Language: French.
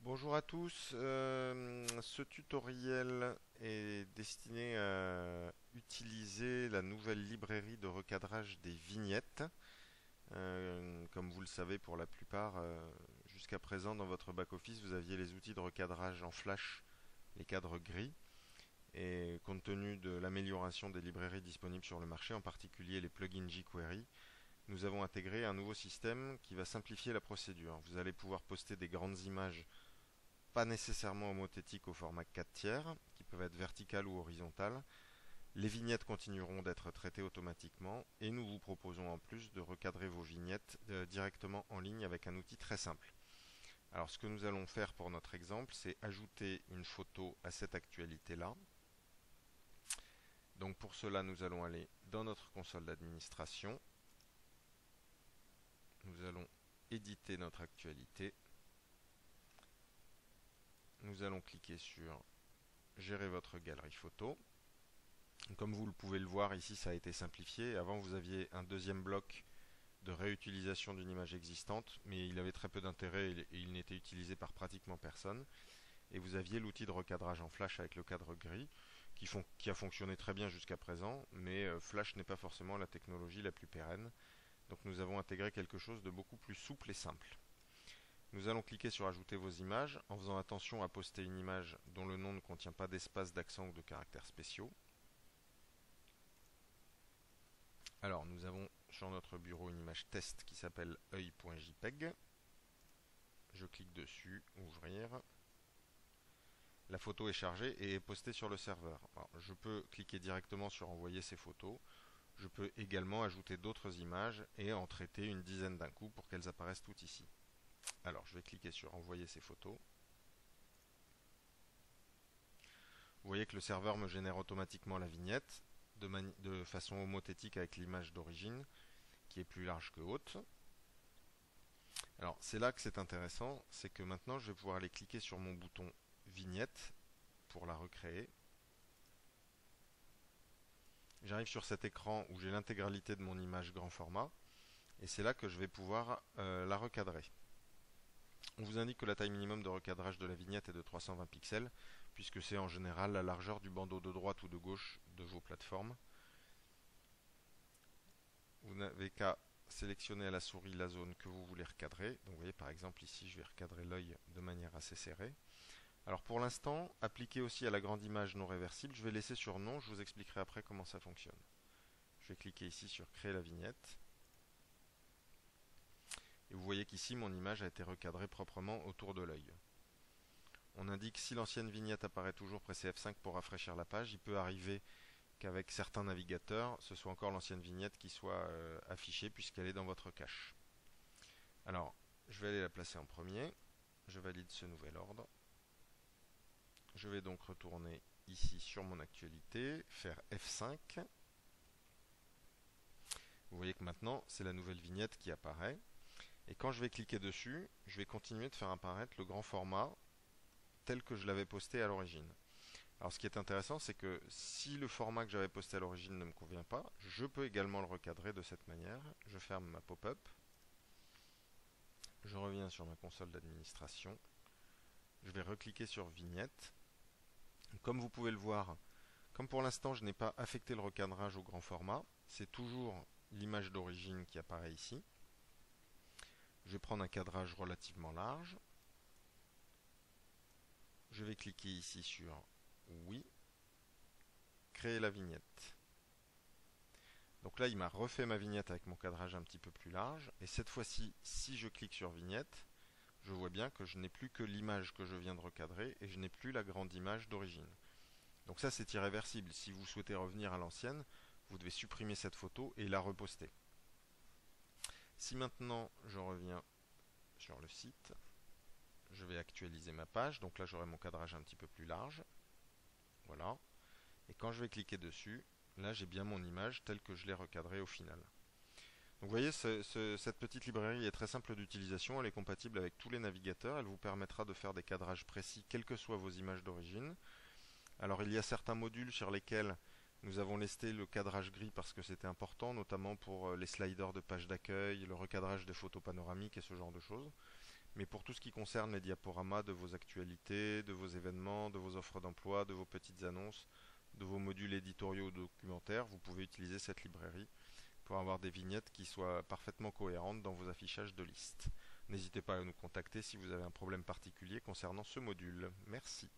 Bonjour à tous, ce tutoriel est destiné à utiliser la nouvelle librairie de recadrage des vignettes. Comme vous le savez pour la plupart, jusqu'à présent dans votre back-office vous aviez les outils de recadrage en Flash, les cadres gris, et compte tenu de l'amélioration des librairies disponibles sur le marché, en particulier les plugins jQuery, nous avons intégré un nouveau système qui va simplifier la procédure. Vous allez pouvoir poster des grandes images pas nécessairement homothétiques au format 4 tiers, qui peuvent être verticales ou horizontales. Les vignettes continueront d'être traitées automatiquement et nous vous proposons en plus de recadrer vos vignettes directement en ligne avec un outil très simple. Alors ce que nous allons faire pour notre exemple, c'est ajouter une photo à cette actualité-là. Donc pour cela, nous allons aller dans notre console d'administration. Nous allons éditer notre actualité. Nous allons cliquer sur Gérer votre galerie photo. Comme vous le pouvez le voir ici, ça a été simplifié. Avant, vous aviez un deuxième bloc de réutilisation d'une image existante, mais il avait très peu d'intérêt et il n'était utilisé par pratiquement personne. Et vous aviez l'outil de recadrage en Flash avec le cadre gris, qui a fonctionné très bien jusqu'à présent, mais Flash n'est pas forcément la technologie la plus pérenne. Donc nous avons intégré quelque chose de beaucoup plus souple et simple. Nous allons cliquer sur Ajouter vos images, en faisant attention à poster une image dont le nom ne contient pas d'espace, d'accent ou de caractères spéciaux. Alors, nous avons sur notre bureau une image test qui s'appelle oeil.jpg. Je clique dessus, ouvrir. La photo est chargée et est postée sur le serveur. Alors, je peux cliquer directement sur envoyer ces photos. Je peux également ajouter d'autres images et en traiter une dizaine d'un coup pour qu'elles apparaissent toutes ici. Alors, je vais cliquer sur envoyer ces photos. Vous voyez que le serveur me génère automatiquement la vignette de façon homothétique avec l'image d'origine qui est plus large que haute. Alors c'est là que c'est intéressant, c'est que maintenant je vais pouvoir aller cliquer sur mon bouton vignette pour la recréer. J'arrive sur cet écran où j'ai l'intégralité de mon image grand format et c'est là que je vais pouvoir la recadrer. On vous indique que la taille minimum de recadrage de la vignette est de 320 pixels puisque c'est en général la largeur du bandeau de droite ou de gauche de vos plateformes. Vous n'avez qu'à sélectionner à la souris la zone que vous voulez recadrer. Donc vous voyez par exemple ici je vais recadrer l'œil de manière assez serrée. Alors pour l'instant, appliqué aussi à la grande image non réversible, je vais laisser sur non, je vous expliquerai après comment ça fonctionne. Je vais cliquer ici sur créer la vignette. Et vous voyez qu'ici mon image a été recadrée proprement autour de l'œil. On indique si l'ancienne vignette apparaît toujours, pressez F5 pour rafraîchir la page. Il peut arriver qu'avec certains navigateurs, ce soit encore l'ancienne vignette qui soit affichée puisqu'elle est dans votre cache. Alors, je vais aller la placer en premier. Je valide ce nouvel ordre. Je vais donc retourner ici sur mon actualité, faire F5. Vous voyez que maintenant, c'est la nouvelle vignette qui apparaît. Et quand je vais cliquer dessus, je vais continuer de faire apparaître le grand format tel que je l'avais posté à l'origine. Alors ce qui est intéressant, c'est que si le format que j'avais posté à l'origine ne me convient pas, je peux également le recadrer de cette manière. Je ferme ma pop-up. Je reviens sur ma console d'administration. Je vais recliquer sur Vignette. Comme vous pouvez le voir, comme pour l'instant je n'ai pas affecté le recadrage au grand format, c'est toujours l'image d'origine qui apparaît ici. Je vais prendre un cadrage relativement large. Je vais cliquer ici sur Oui, créer la vignette. Donc là il m'a refait ma vignette avec mon cadrage un petit peu plus large. Et cette fois-ci, si je clique sur Vignette, je vois bien que je n'ai plus que l'image que je viens de recadrer et je n'ai plus la grande image d'origine. Donc ça c'est irréversible. Si vous souhaitez revenir à l'ancienne, vous devez supprimer cette photo et la reposter. Si maintenant je reviens sur le site, je vais actualiser ma page. Donc là j'aurai mon cadrage un petit peu plus large. Voilà. Et quand je vais cliquer dessus, là j'ai bien mon image telle que je l'ai recadrée au final. Donc vous voyez, cette petite librairie est très simple d'utilisation, elle est compatible avec tous les navigateurs, elle vous permettra de faire des cadrages précis quelles que soient vos images d'origine. Alors il y a certains modules sur lesquels nous avons lesté le cadrage gris parce que c'était important, notamment pour les sliders de page d'accueil, le recadrage des photos panoramiques et ce genre de choses. Mais pour tout ce qui concerne les diaporamas de vos actualités, de vos événements, de vos offres d'emploi, de vos petites annonces, de vos modules éditoriaux ou documentaires, vous pouvez utiliser cette librairie pour avoir des vignettes qui soient parfaitement cohérentes dans vos affichages de listes. N'hésitez pas à nous contacter si vous avez un problème particulier concernant ce module. Merci.